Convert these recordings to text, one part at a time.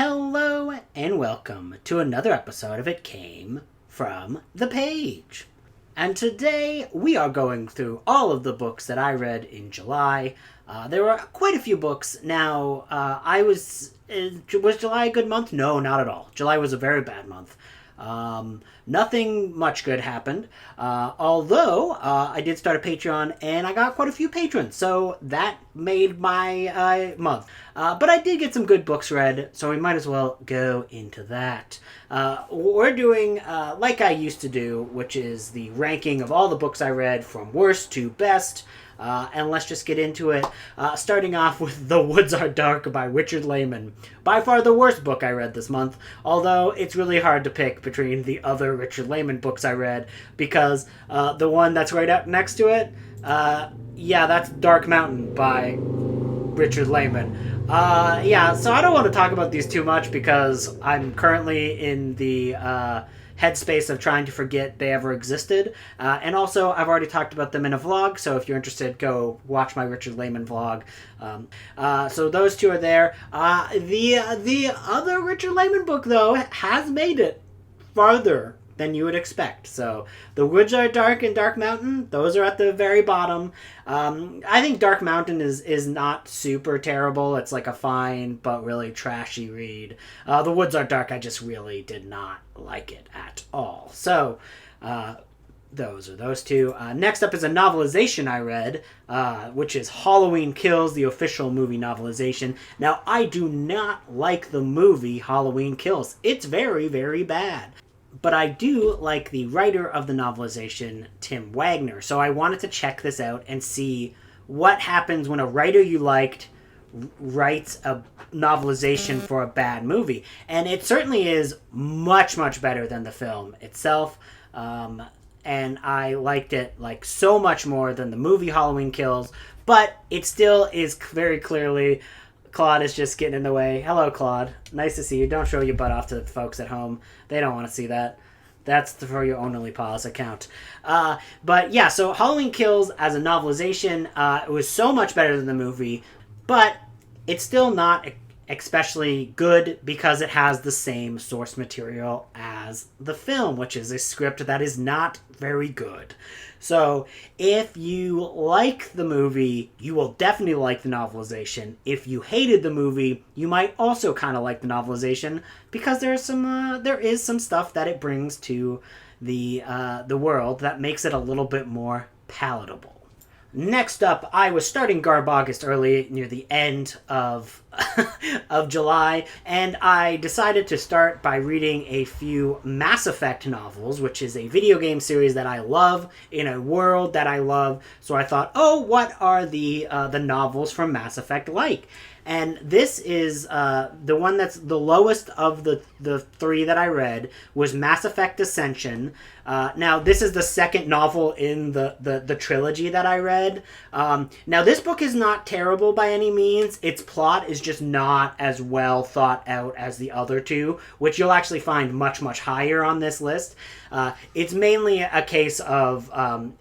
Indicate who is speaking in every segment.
Speaker 1: Hello and welcome to another episode of It Came From the Page. And today we are going through all of the books that I read in July. There were quite a few books. Now, was July a good month? No, not at all. July was a very bad month. Nothing much good happened. Although, I did start a Patreon and I got quite a few patrons, so that made my month. But I did get some good books read, so we might as well go into that. We're doing, like I used to do, which is the ranking of all the books I read from worst to best. And let's just get into it. Starting off with The Woods Are Dark by Richard Laymon. By far the worst book I read this month, although it's really hard to pick between the other Richard Laymon books I read, because the one that's right up next to it, that's Dark Mountain by Richard Laymon. So I don't want to talk about these too much because I'm currently in the headspace of trying to forget they ever existed. And also, I've already talked about them in a vlog, so if you're interested, go watch my Richard Laymon vlog. So those two are there. The other Richard Laymon book, though, has made it farther than you would expect. So The Woods Are Dark and Dark Mountain, those are at the very bottom. I think Dark Mountain is not super terrible. It's like a fine but really trashy read. The Woods Are Dark, I just really did not like it at all. So those are those two. Next up is a novelization I read, which is Halloween Kills, the official movie novelization. Now, I do not like the movie Halloween Kills. It's very, very bad. But I do like the writer of the novelization, Tim Wagner. So I wanted to check this out and see what happens when a writer you liked writes a novelization for a bad movie. And it certainly is much, much better than the film itself. And I liked it like so much more than the movie Halloween Kills. But it still is very clearly... Claude is just getting in the way. Hello, Claude. Nice to see you. Don't show your butt off to the folks at home. They don't want to see that. That's for your Only Pause account. But yeah, so Halloween Kills as a novelization, it was so much better than the movie, but it's still not especially good because it has the same source material as the film, which is a script that is not very good. So if you like the movie, you will definitely like the novelization. If you hated the movie, you might also kind of like the novelization because there is some stuff that it brings to the world that makes it a little bit more palatable. Next up, I was starting Garb August early, near the end of of July, and I decided to start by reading a few Mass Effect novels, which is a video game series that I love, in a world that I love. So I thought, what are the novels from Mass Effect like? And this is the one that's the lowest of the three that I read was Mass Effect Ascension. Now, this is the second novel in the trilogy that I read. Now, this book is not terrible by any means. Its plot is just not as well thought out as the other two, which you'll actually find much, much higher on this list. It's mainly a case of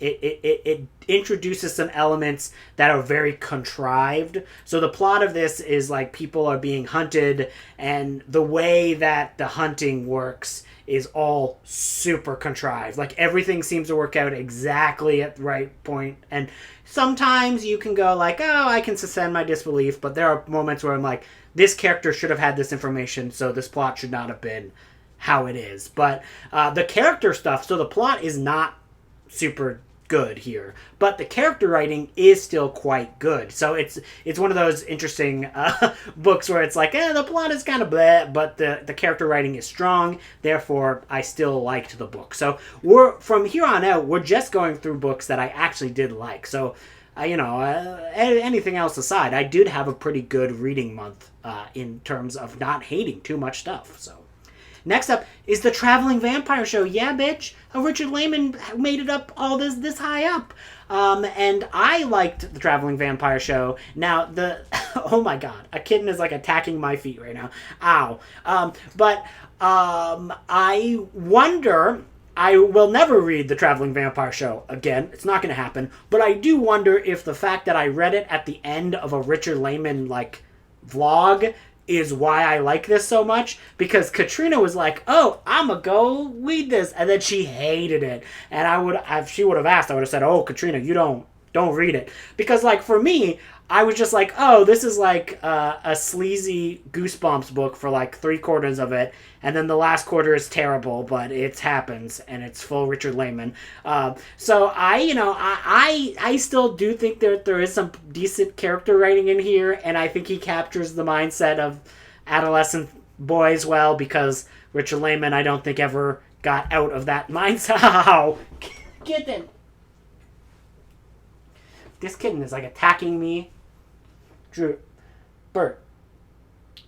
Speaker 1: it introduces some elements that are very contrived. So the plot of this is like people are being hunted, and the way that the hunting works is all super contrived. Like everything seems to work out exactly at the right point. And sometimes you can go like, I can suspend my disbelief, but there are moments where I'm like, this character should have had this information, so this plot should not have been how it is. But the character stuff, so the plot is not super good here, but the character writing is still quite good. So it's one of those interesting books where it's like, the plot is kind of bleh, but the character writing is strong, therefore I still liked the book. So from here on out, we're just going through books that I actually did like. So anything else aside, I did have a pretty good reading month in terms of not hating too much stuff. So next up is The Traveling Vampire Show. Yeah, bitch. Richard Laymon made it up all this high up. And I liked The Traveling Vampire Show. Now, oh my god, a kitten is like attacking my feet right now. Ow. I wonder... I will never read The Traveling Vampire Show again. It's not going to happen. But I do wonder if the fact that I read it at the end of a Richard Laymon, vlog is why I like this so much, because Katrina was like, oh, I'm gonna go read this, and then she hated it, and if she would have asked, I would have said, oh, Katrina, you don't read it, because like for me, I was just like, oh, this is like a sleazy Goosebumps book for like 3/4 of it, and then the last quarter is terrible, but it happens, and it's full Richard Laymon. So I still do think that there is some decent character writing in here, and I think he captures the mindset of adolescent boys well, because Richard Laymon, I don't think, ever got out of that mindset. Get them. This kitten is like attacking me. Drew, Bert,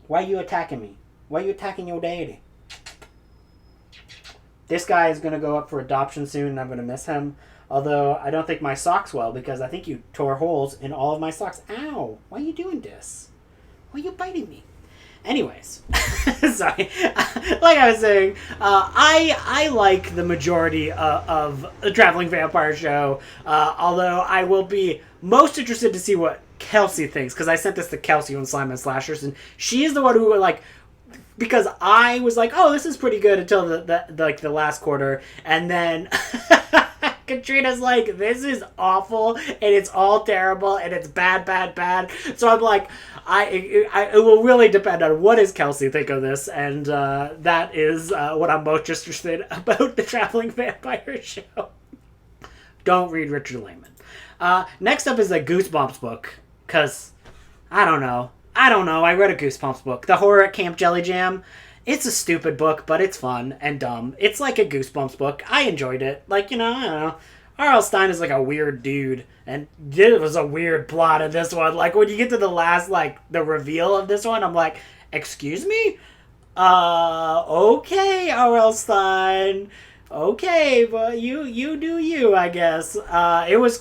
Speaker 1: why are you attacking me? Why are you attacking your daddy? This guy is going to go up for adoption soon, and I'm going to miss him. Although, I don't think my socks well, because I think you tore holes in all of my socks. Ow! Why are you doing this? Why are you biting me? Anyways, sorry. Like I was saying, I like the majority of the Traveling Vampire Show, although I will be most interested to see what Kelsey thinks, because I sent this to Kelsey on Slime and Slashers, and she is the one who, like, because I was like, oh, this is pretty good until the last quarter, and then Katrina's like, this is awful, and it's all terrible, and it's bad, bad, bad. So I'm like, it will really depend on what does Kelsey think of this, and that is what I'm most interested about the Traveling Vampire Show. Don't read Richard Laymon. Next up is a Goosebumps book, because I don't know. I read a Goosebumps book. The Horror at Camp Jelly Jam. It's a stupid book, but it's fun and dumb. It's like a Goosebumps book. I enjoyed it. Like, I don't know. R.L. Stine is like a weird dude, and it was a weird plot in this one. Like, when you get to the last, like, the reveal of this one, I'm like, excuse me? Okay, R.L. Stine. Okay, but you do you, I guess. It was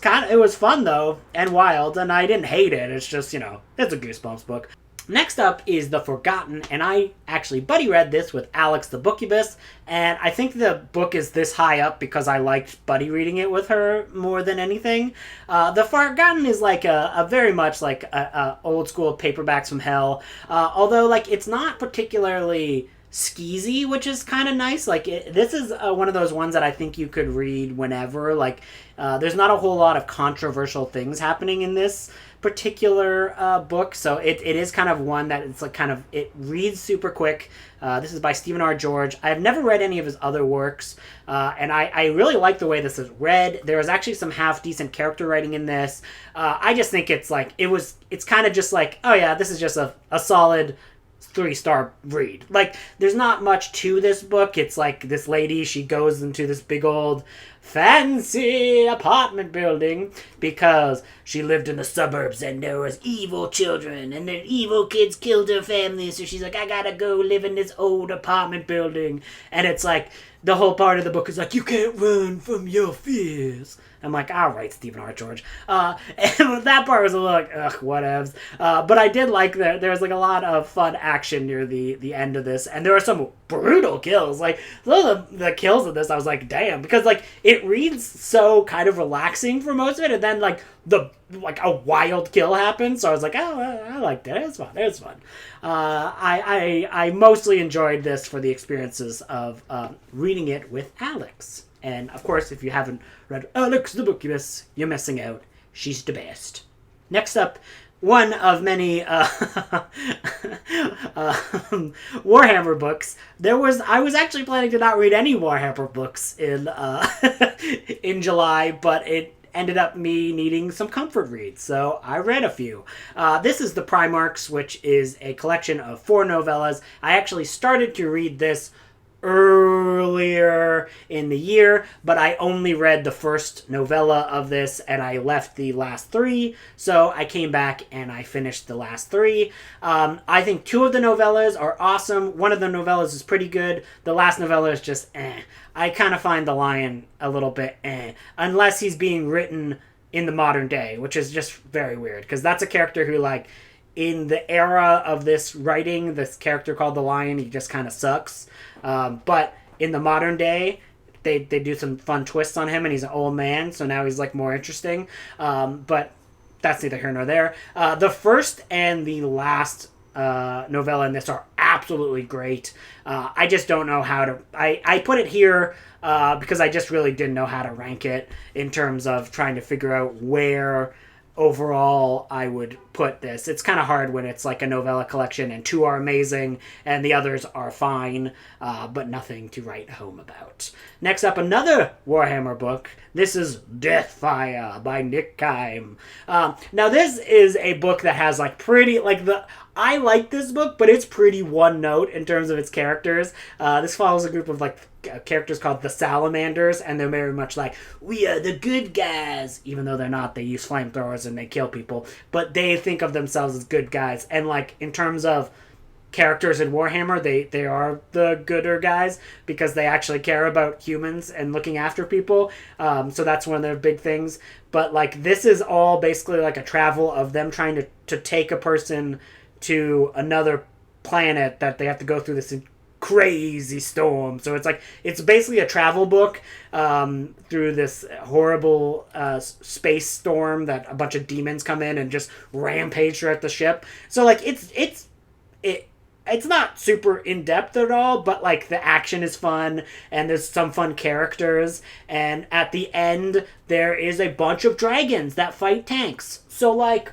Speaker 1: fun though, and wild, and I didn't hate it. It's just, it's a Goosebumps book. Next up is The Forgotten, and I actually buddy read this with Alex the Bookubus, and I think the book is this high up because I liked buddy reading it with her more than anything. The Forgotten is like a very much like a old school paperbacks from hell, although like it's not particularly skeezy, which is kind of nice. Like this is one of those ones that I think you could read whenever. Like there's not a whole lot of controversial things happening in this particular book, so it is kind of one that it's like it reads super quick. This is by Stephen R. George. I've never read any of his other works, and I really like the way this is read. There is actually some half decent character writing in this. I just think it's like it's kind of just like, oh yeah, this is just a solid 3-star read. Like, there's not much to this book. It's like this lady, she goes into this big old fancy apartment building because she lived in the suburbs and there was evil children and then evil kids killed her family, so she's like, I gotta go live in this old apartment building. And it's like, the whole part of the book is like, you can't run from your fears. I'm like, all right, Stephen R. George. And that part was a little like, ugh, whatevs. But I did like that there was like a lot of fun action near the end of this, and there were some brutal kills. Like some of the kills of this, I was like, damn, because like it reads so kind of relaxing for most of it, and then like a wild kill happens. So I was like, oh, I liked it. It was fun. It was fun. I mostly enjoyed this for the experiences of reading it with Alex. And, of course, if you haven't read Alex the Bookubus, you're missing out. She's the best. Next up, one of many Warhammer books. I was actually planning to not read any Warhammer books in in July, but it ended up me needing some comfort reads, so I read a few. This is The Primarchs, which is a collection of 4 novellas. I actually started to read this earlier in the year, but I only read the first novella of this and I left the last 3, so I came back and I finished the last 3. I think 2 of the novellas are awesome. One of the novellas is pretty good. The last novella is just I kind of find the Lion a little bit unless he's being written in the modern day, which is just very weird, because that's a character who, like, in the era of this writing, this character called the Lion, he just kind of sucks. But in the modern day, they do some fun twists on him, and he's an old man, so now he's like more interesting. But that's neither here nor there. The first and the last novella in this are absolutely great. I just don't know how to... I put it here because I just really didn't know how to rank it in terms of trying to figure out where overall I would put this. It's kind of hard when it's like a novella collection and 2 are amazing and the others are fine, but nothing to write home about. Next up, another Warhammer book. This is Deathfire by Nick Kime. Now this is a book that has like pretty, like I like this book, but it's pretty one note in terms of its characters. This follows a group of like characters called the Salamanders, and they're very much like, we are the good guys, even though they're not. They use flamethrowers and they kill people, but they think of themselves as good guys. And like in terms of characters in Warhammer, they are the gooder guys because they actually care about humans and looking after people. So that's one of their big things. But like this is all basically like a travel of them trying to take a person to another planet that they have to go through this crazy storm. So it's like, it's basically a travel book through this horrible space storm that a bunch of demons come in and just rampage throughout the ship. So like it's not super in-depth at all, but like the action is fun and there's some fun characters, and at the end there is a bunch of dragons that fight tanks. So like,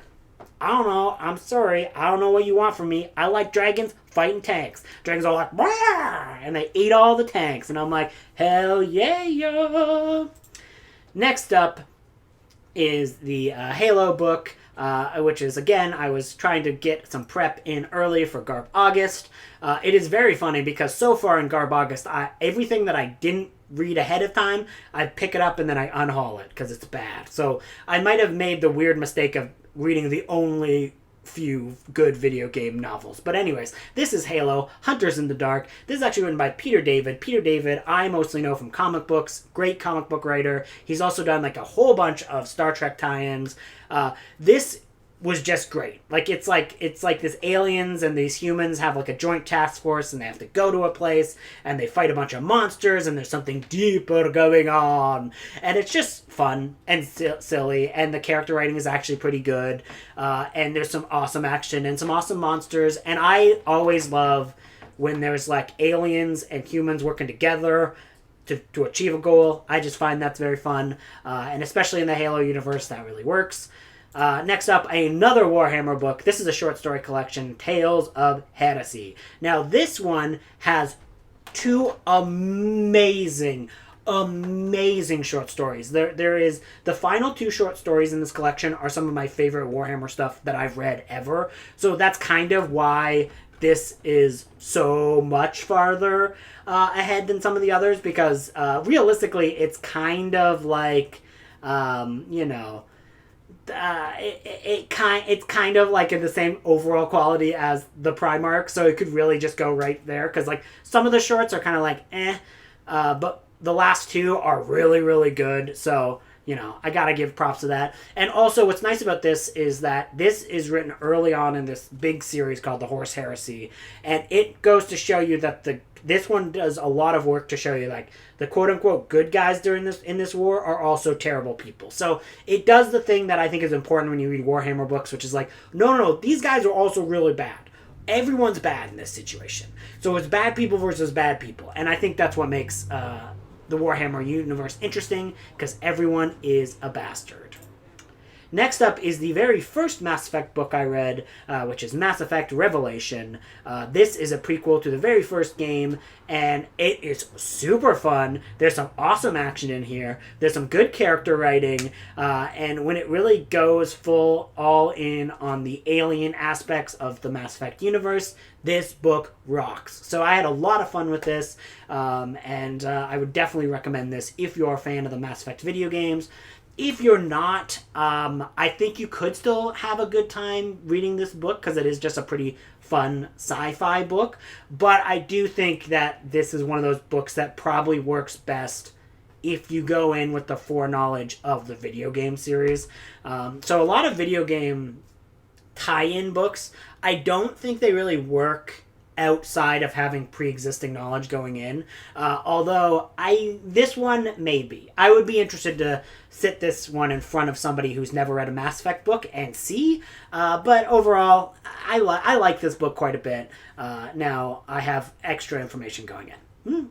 Speaker 1: I don't know, I'm sorry, I don't know what you want from me. I like dragons fighting tanks. Dragons are like, Wah! And they eat all the tanks. And I'm like, hell yeah, yo. Next up is the Halo book, which is, again, I was trying to get some prep in early for Garb August. It is very funny because so far in Garb August, everything that I didn't read ahead of time, I pick it up and then I unhaul it because it's bad. So I might have made the weird mistake of reading the only few good video game novels. But anyways, this is Halo, Hunters in the Dark. This is actually written by Peter David. Peter David, I mostly know from comic books. Great comic book writer. He's also done like a whole bunch of Star Trek tie-ins. This was just great. It's like this aliens and these humans have like a joint task force and they have to go to a place and they fight a bunch of monsters and there's something deeper going on, and it's just fun and silly, and the character writing is actually pretty good, and there's some awesome action and some awesome monsters. And I always love when there's like aliens and humans working together to achieve a goal. I just find that's very fun, and especially in the Halo universe that really works. Next up, another Warhammer book. This is a short story collection, Tales of Heresy. Now, this one has 2 amazing short stories. There is the final 2 short stories in this collection are some of my favorite Warhammer stuff that I've read ever. So that's kind of why this is so much farther ahead than some of the others, because realistically, it's kind of like, it's kind of like in the same overall quality as the Primarch, so it could really just go right there, because like some of the shorts are kind of like but the last 2 are really, really good. So I gotta give props to that. And also what's nice about this is that this is written early on in this big series called the Horse Heresy, and it goes to show you that this one does a lot of work to show you like the quote-unquote good guys in this war are also terrible people. So it does the thing that I think is important when you read Warhammer books, which is like, no, these guys are also really bad. Everyone's bad in this situation. So it's bad people versus bad people. And I think that's what makes the Warhammer universe interesting, because everyone is a bastard. Next up is the very first Mass Effect book I read, which is Mass Effect Revelation. This is a prequel to the very first game, and it is super fun. There's some awesome action in here. There's some good character writing, and when it really goes full all in on the alien aspects of the Mass Effect universe, this book rocks. So I had a lot of fun with this, and I would definitely recommend this if you're a fan of the Mass Effect video games. If you're not, I think you could still have a good time reading this book, because it is just a pretty fun sci-fi book. But I do think that this is one of those books that probably works best if you go in with the foreknowledge of the video game series. So a lot of video game tie-in books, I don't think they really work outside of having pre-existing knowledge going in. Although this one maybe I would be interested to sit this one in front of somebody who's never read a Mass Effect book and see. But overall, I like this book quite a bit. Now I have extra information going in.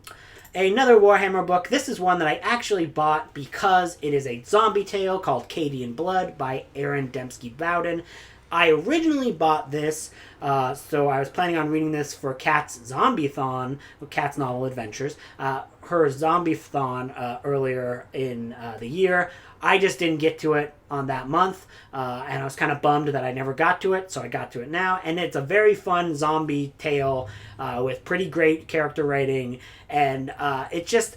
Speaker 1: Another Warhammer book. This is one that I actually bought because it is a zombie tale called CADIAN Blood by Dembski-Bowden. I originally bought this, so I was planning on reading this for Kat's Zombie-thon, Kat's Novel Adventures, her Zombie-thon earlier in the year. I just didn't get to it on that month, and I was kind of bummed that I never got to it, so I got to it now. And it's a very fun zombie tale with pretty great character writing, and it just...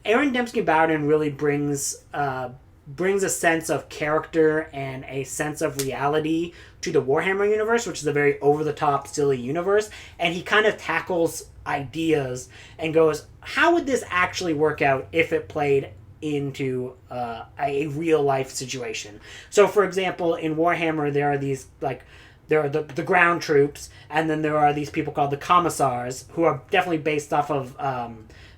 Speaker 1: Aaron Dembski-Bowden really brings a sense of character and a sense of reality to the Warhammer universe, which is a very over-the-top, silly universe. And he kind of tackles ideas and goes, how would this actually work out if it played into a real-life situation? So, for example, in Warhammer, there are these, there are the ground troops, and then there are these people called the commissars, who are definitely based off of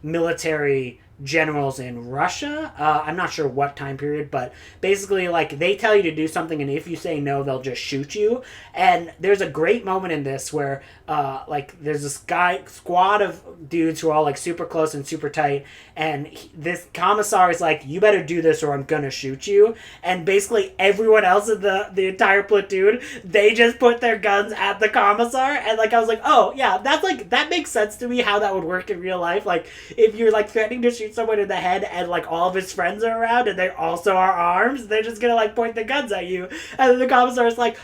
Speaker 1: military generals in Russia. I'm not sure what time period, but basically, they tell you to do something, and if you say no, they'll just shoot you. And there's a great moment in this where, there's this squad of dudes who are all, super close and super tight, and this commissar is like, you better do this or I'm gonna shoot you. And basically everyone else in the entire platoon, they just put their guns at the commissar, and, I was like, oh, yeah, that makes sense to me how that would work in real life. If you're, threatening to shoot someone in the head and all of his friends are around and they also are armed, they're just gonna point the guns at you, and then the commissar is like,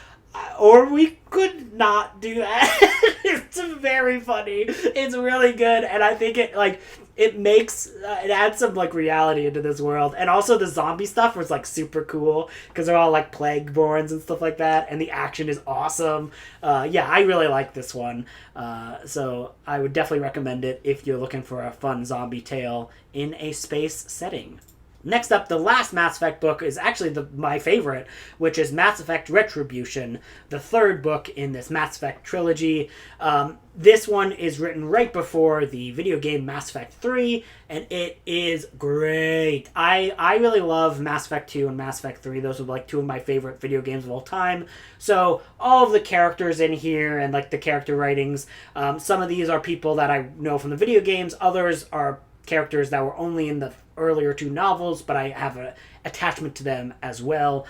Speaker 1: or we could not do that. It's very funny. It's really good, and I think it makes it adds some reality into this world. And also the zombie stuff was super cool because they're all plague-borns and stuff like that, and the action is awesome. I really like this one, so I would definitely recommend it if you're looking for a fun zombie tale in a space setting. Next up, the last Mass Effect book is actually my favorite, which is Mass Effect Retribution, the third book in this Mass Effect trilogy. This one is written right before the video game Mass Effect 3, and it is great. I really love Mass Effect 2 and Mass Effect 3. Those are two of my favorite video games of all time. So all of the characters in here and the character writings, some of these are people that I know from the video games. Others are characters that were only in the earlier two novels, but I have an attachment to them as well.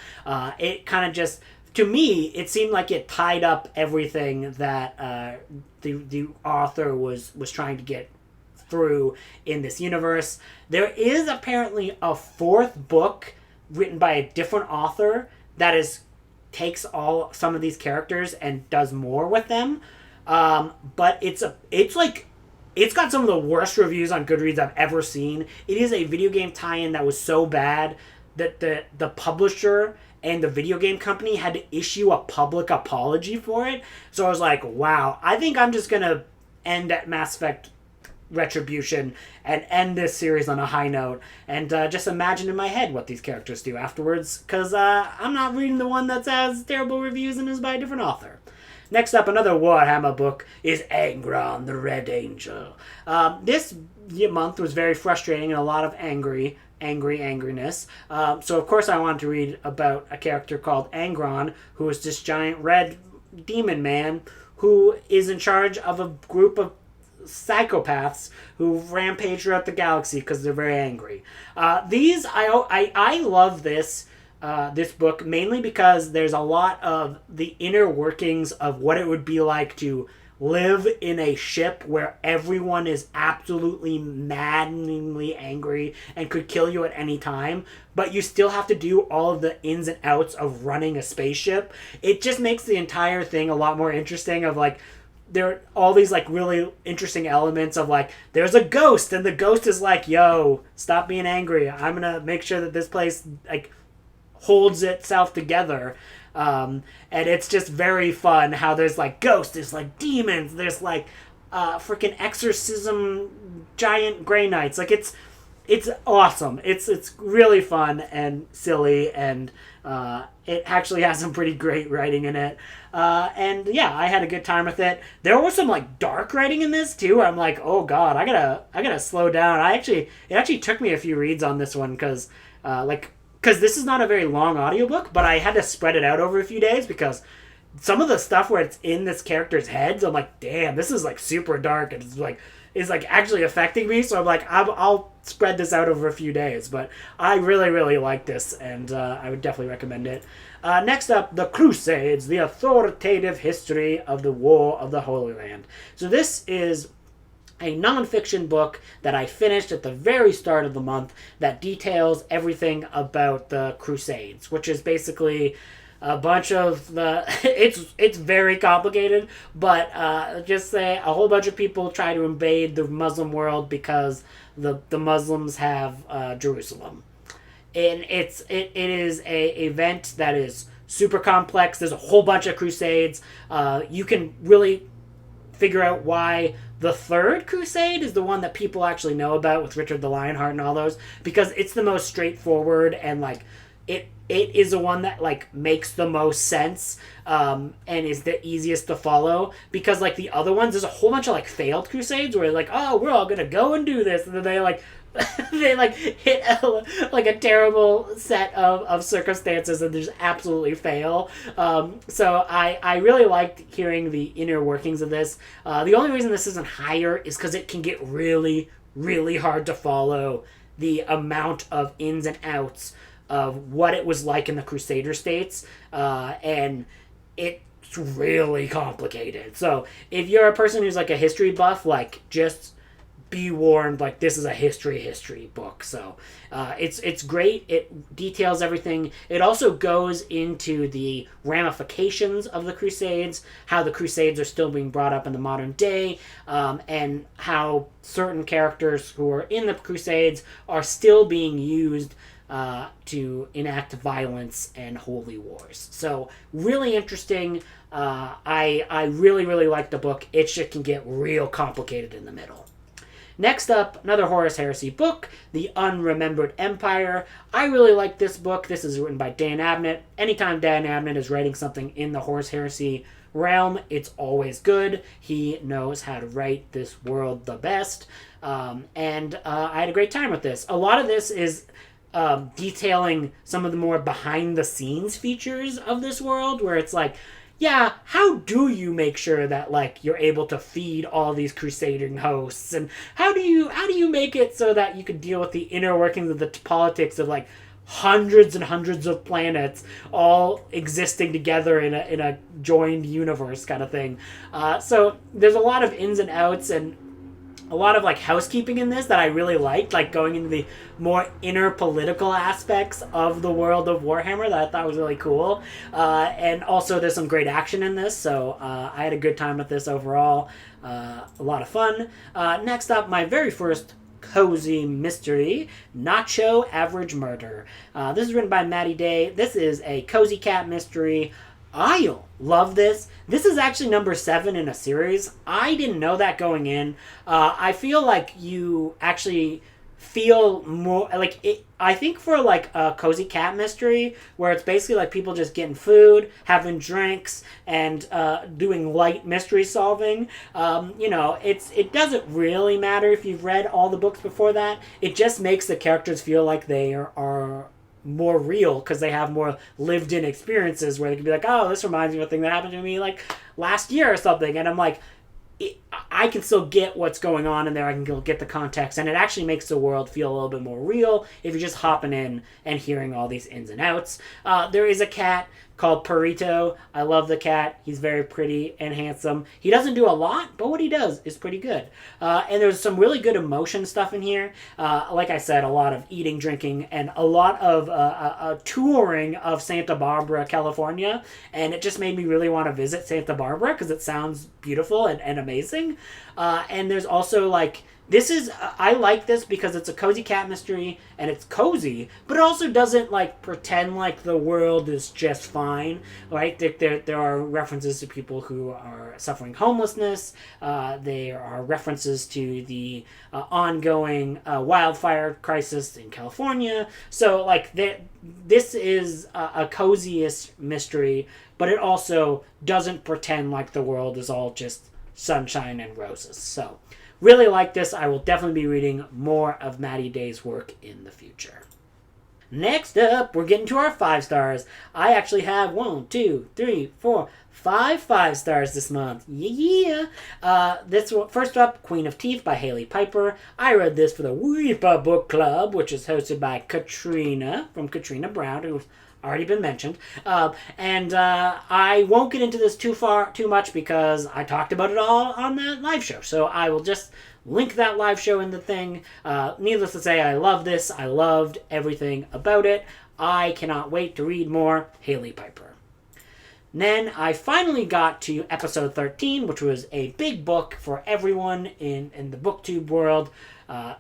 Speaker 1: It kind of just, to me, it seemed like it tied up everything that the author was trying to get through in this universe. There is apparently a fourth book written by a different author that takes some of these characters and does more with them. But it's got some of the worst reviews on Goodreads I've ever seen. It is a video game tie-in that was so bad that the publisher and the video game company had to issue a public apology for it. So I was like, wow, I think I'm just going to end at Mass Effect Retribution and end this series on a high note and just imagine in my head what these characters do afterwards, because I'm not reading the one that has terrible reviews and is by a different author. Next up, another Warhammer book is ANGRON, the Red Angel. This month was very frustrating and a lot of angriness. So, of course, I wanted to read about a character called ANGRON, who is this giant red demon man who is in charge of a group of psychopaths who rampage throughout the galaxy because they're very angry. I love this book mainly because there's a lot of the inner workings of what it would be like to live in a ship where everyone is absolutely maddeningly angry and could kill you at any time, but you still have to do all of the ins and outs of running a spaceship. It just makes the entire thing a lot more interesting of there are all these really interesting elements of there's a ghost and the ghost is yo, stop being angry. I'm going to make sure that this place holds itself together. And it's just very fun how there's ghosts, there's demons, there's freaking exorcism giant grey knights. it's awesome. It's really fun and silly, and it actually has some pretty great writing in it. And yeah, I had a good time with it. There was some like dark writing in this too. I'm like, oh god, I gotta slow down. It actually took me a few reads on this one because this is not a very long audiobook, but I had to spread it out over a few days because some of the stuff where it's in this character's heads, I'm like, damn, this is like super dark, and it's like actually affecting me. So I'm like, I'll spread this out over a few days. But I really, really like this, and I would definitely recommend it. Next up, The Crusades, the authoritative history of the War of the Holy Land. So this is a nonfiction book that I finished at the very start of the month that details everything about the Crusades, which is basically a bunch of the it's very complicated, but just say a whole bunch of people try to invade the Muslim world because the Muslims have Jerusalem, and it is a event that is super complex. There's a whole bunch of crusades. You can really figure out why the third crusade is the one that people actually know about with Richard the Lionheart and all those, because it's the most straightforward, and like it is the one that like makes the most sense, and is the easiest to follow, because like the other ones, there's a whole bunch of like failed crusades where like, oh, we're all gonna go and do this, and then they like they like hit a terrible set of circumstances and just absolutely fail. So I really liked hearing the inner workings of this. The only reason this isn't higher is because it can get really, really hard to follow the amount of ins and outs of what it was like in the Crusader states, and it's really complicated. So if you're a person who's like a history buff, like just be warned, like this is a history book. So it's great. It details everything. It also goes into the ramifications of the Crusades, how the Crusades are still being brought up in the modern day, and how certain characters who are in the Crusades are still being used to enact violence and holy wars. So really interesting. I really, really like the book. It just can get real complicated in the middle. Next up, another Horus Heresy book, The Unremembered Empire. I really like this book. This is written by Dan Abnett. Anytime Dan Abnett is writing something in the Horus Heresy realm, it's always good. He knows how to write this world the best. And I had a great time with this. A lot of this is detailing some of the more behind-the-scenes features of this world, where it's like, yeah, how do you make sure that like you're able to feed all these crusading hosts, and how do you make it so that you can deal with the inner workings of the politics of like hundreds and hundreds of planets all existing together in a joined universe kind of thing. So there's a lot of ins and outs and a lot of like housekeeping in this that I really liked, like going into the more inner political aspects of the world of Warhammer that I thought was really cool. And also there's some great action in this, so I had a good time with this overall. A lot of fun. Next up, my very first cozy mystery, Nacho Average Murder. This is written by Maddie Day. This is a cozy cat mystery. I love this. This is actually number 7 in a series. I didn't know that going in. I feel like you actually feel more like it. I think for like a cozy cat mystery where it's basically like people just getting food, having drinks, and doing light mystery solving. It doesn't really matter if you've read all the books before that. It just makes the characters feel like they are more real because they have more lived in experiences where they can be like, oh, this reminds me of a thing that happened to me like last year or something, and I'm like, I can still get what's going on in there. I can get the context, and it actually makes the world feel a little bit more real if you're just hopping in and hearing all these ins and outs. There is a cat called Perito. I love the cat. He's very pretty and handsome. He doesn't do a lot, but what he does is pretty good. And there's some really good emotion stuff in here. Like I said, a lot of eating, drinking, and a lot of a touring of Santa Barbara, California. And it just made me really want to visit Santa Barbara because it sounds beautiful and amazing. And there's also like This is, I like this because it's a cozy cat mystery, and it's cozy, but it also doesn't, like, pretend like the world is just fine, right? There are references to people who are suffering homelessness. There are references to the ongoing wildfire crisis in California. So, like, this is a coziest mystery, but it also doesn't pretend like the world is all just sunshine and roses. So, really like this. I will definitely be reading more of Maddie Day's work in the future. Next up, we're getting to our 5 stars. I actually have 1, 2, 3, 4, 5 stars this month. Yeah. This one, first up, Queen of Teeth by Haley Piper. I read this for the Weepa Book Club, which is hosted by Katrina from Katrina Brown, who's already been mentioned. I won't get into this too much because I talked about it all on that live show. So I will just link that live show in the thing. Needless to say, I love this. I loved everything about it. I cannot wait to read more Haley Piper. Then I finally got to episode 13, which was a big book for everyone in the booktube world.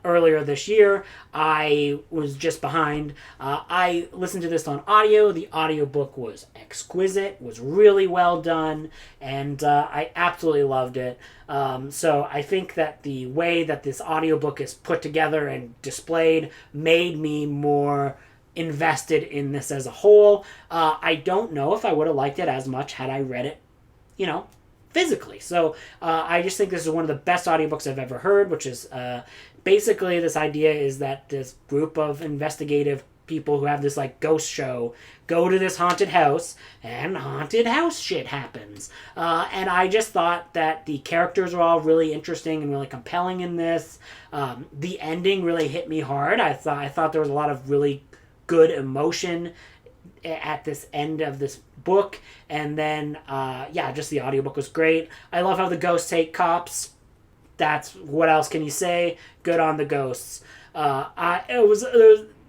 Speaker 1: Earlier this year, I was just behind. I listened to this on audio. The audiobook was exquisite, was really well done, and I absolutely loved it. So I think that the way that this audiobook is put together and displayed made me more invested in this as a whole. I don't know if I would have liked it as much had I read it, physically. So I just think this is one of the best audiobooks I've ever heard, which is basically this idea is that this group of investigative people who have this like ghost show go to this haunted house, and haunted house shit happens. And I just thought that the characters were all really interesting and really compelling in this. The ending really hit me hard. I thought there was a lot of really good emotion at this end of this book. And then just the audiobook was great. I love how the ghosts hate cops. That's, what else can you say? Good on the ghosts. I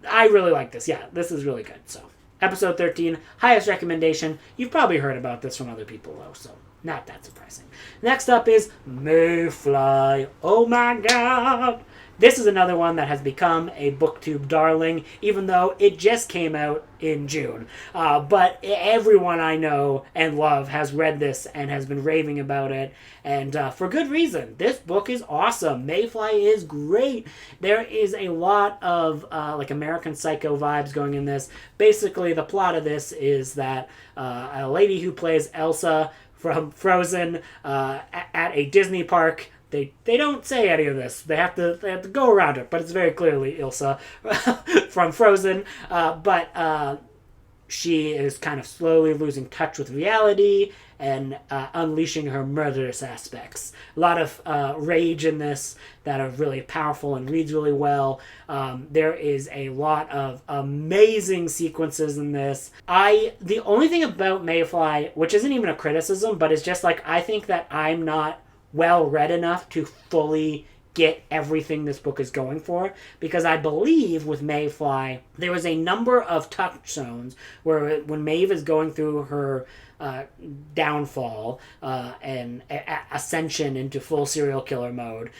Speaker 1: really like this. Yeah, this is really good. So episode 13, highest recommendation. You've probably heard about this from other people though, so not that surprising. Next up is Mayfly. Oh my god. This is another one that has become a booktube darling, even though it just came out in June. But everyone I know and love has read this and has been raving about it, and for good reason. This book is awesome. Mayfly is great. There is a lot of American Psycho vibes going in this. Basically, the plot of this is that a lady who plays Elsa from Frozen at a Disney park. They don't say any of this. They have to go around it, but it's very clearly Elsa from Frozen. But she is kind of slowly losing touch with reality and unleashing her murderous aspects. A lot of rage in this that are really powerful and reads really well. There is a lot of amazing sequences in this. The only thing about Mayfly, which isn't even a criticism, but it's just like I think that I'm not well read enough to fully get everything this book is going for, because I believe with Mayfly there was a number of touchstones where when Maeve is going through her downfall and ascension into full serial killer mode,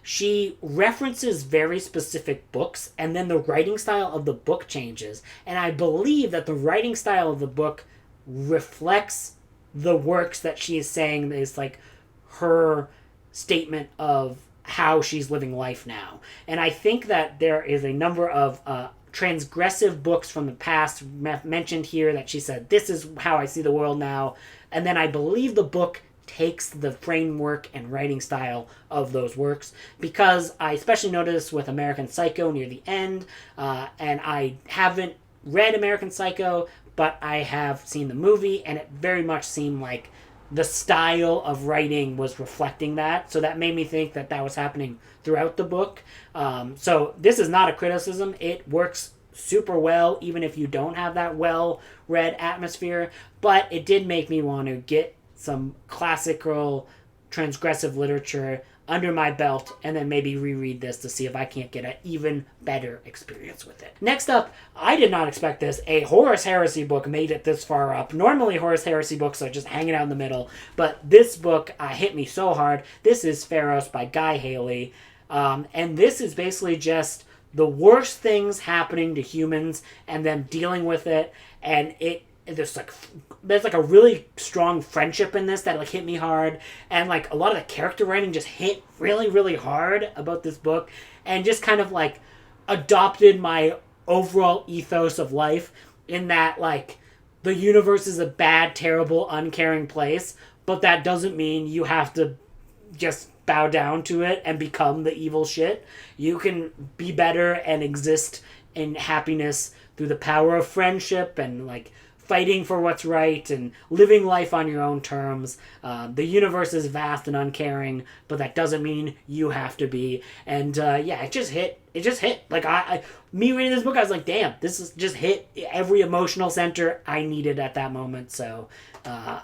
Speaker 1: she references very specific books, and then the writing style of the book changes, and I believe that the writing style of the book reflects the works that she is saying is like her statement of how she's living life now. And I think that there is a number of transgressive books from the past mentioned here that she said, this is how I see the world now. And then I believe the book takes the framework and writing style of those works, because I especially noticed with American Psycho near the end, and I haven't read American Psycho, but I have seen the movie, and it very much seemed like the style of writing was reflecting that. So that made me think that that was happening throughout the book. So this is not a criticism. It works super well, even if you don't have that well-read atmosphere. But it did make me want to get some classical transgressive literature under my belt and then maybe reread this to see if I can't get an even better experience with it. Next up, I did not expect this. A Horus Heresy book made it this far up. Normally Horus Heresy books are just hanging out in the middle, but this book hit me so hard. This is Pharos by Guy Haley. And this is basically just the worst things happening to humans and them dealing with it. And there's like a really strong friendship in this that like hit me hard, and like a lot of the character writing just hit really really hard about this book, and just kind of like adopted my overall ethos of life, in that like the universe is a bad, terrible, uncaring place, but that doesn't mean you have to just bow down to it and become the evil shit. You can be better and exist in happiness through the power of friendship and like fighting for what's right and living life on your own terms. The universe is vast and uncaring, but that doesn't mean you have to be. And yeah, it just hit. It just hit. Like me reading this book, I was like, damn, this is just hit every emotional center I needed at that moment. So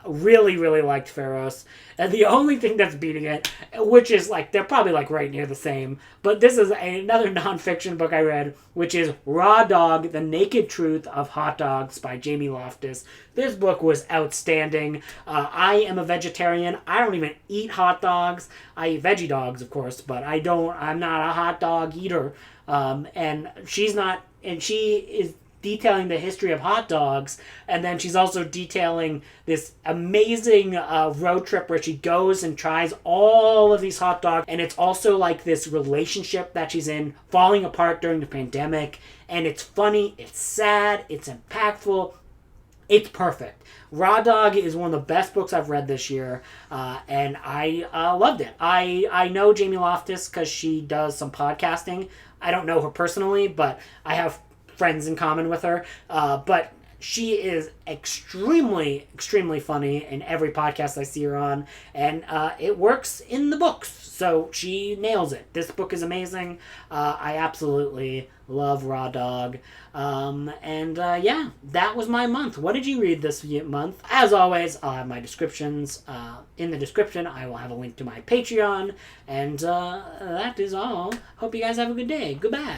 Speaker 1: really, really liked Pharos. And the only thing that's beating it, which is like, they're probably like right near the same, but this is another nonfiction book I read, which is Raw Dog, The Naked Truth of Hot Dogs by Jamie Loftus. This book was outstanding. I am a vegetarian. I don't even eat hot dogs. I eat veggie dogs, of course, but I'm not a hot dog eater. And she is detailing the history of hot dogs, and then she's also detailing this amazing road trip where she goes and tries all of these hot dogs, and it's also like this relationship that she's in falling apart during the pandemic, and it's funny, it's sad, it's impactful, it's perfect. Raw Dog is one of the best books I've read this year, and I loved it. I know Jamie Loftus because she does some podcasting. I don't know her personally, but I have friends in common with her. But she is extremely, extremely funny in every podcast I see her on, and it works in the books. So she nails it. This book is amazing. I absolutely love Raw Dog. Yeah, that was my month. What did you read this month? As always, I'll have my descriptions. In the description, I will have a link to my Patreon. And that is all. Hope you guys have a good day. Goodbye.